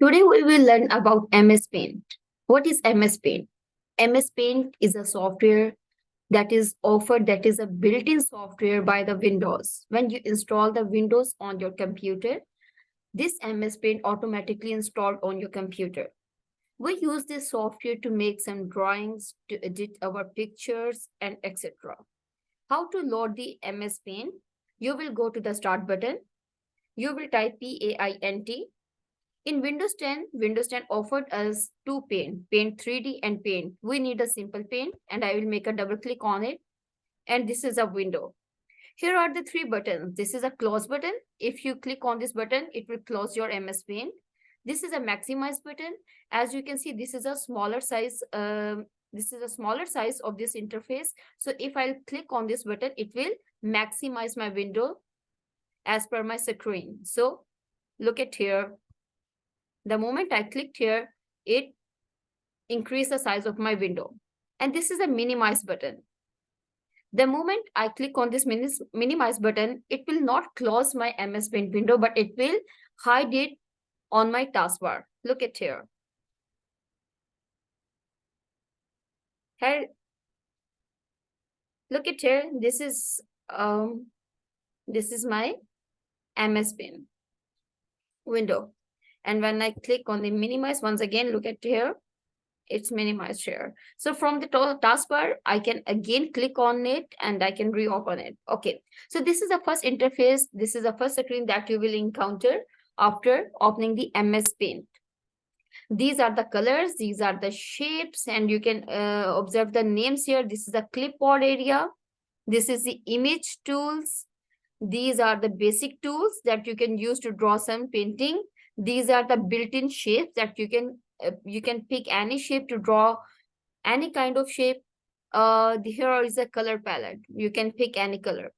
Today we will learn about MS Paint. What is MS Paint? MS Paint is a software that is offered, that is a built-in software by the Windows. When you install the Windows on your computer, this MS Paint automatically installed on your computer. We use this software to make some drawings, to edit our pictures, and etc. How to load the MS Paint? You will go to the Start button. You will type PAINT. In Windows 10 offered us two paint, Paint 3D and Paint. We need a simple paint, and I will make a double click on it. And this is a window. Here are the three buttons. This is a close button. If you click on this button, it will close your MS Paint. This is a maximize button. As you can see, this is a smaller size. This is a smaller size of this interface. So if I click on this button, it will maximize my window as per my screen. So look at here. The moment I clicked here, it increased the size of my window. And this is a minimize button. The moment I click on this minimize button, it will not close my MS Paint window, but it will hide it on my taskbar. Look at here. Here, look at here. This is my MS Paint window. And when I click on the minimize, once again, look at here, it's minimized here. So from the taskbar, I can again click on it and I can reopen it. Okay, so this is the first interface. This is the first screen that you will encounter after opening the MS Paint. These are the colors, these are the shapes, and you can observe the names here. This is the clipboard area. This is the image tools. These are the basic tools that you can use to draw some painting. These are the built-in shapes that you can pick any shape to draw any kind of shape. Here is a color palette. You can pick any color.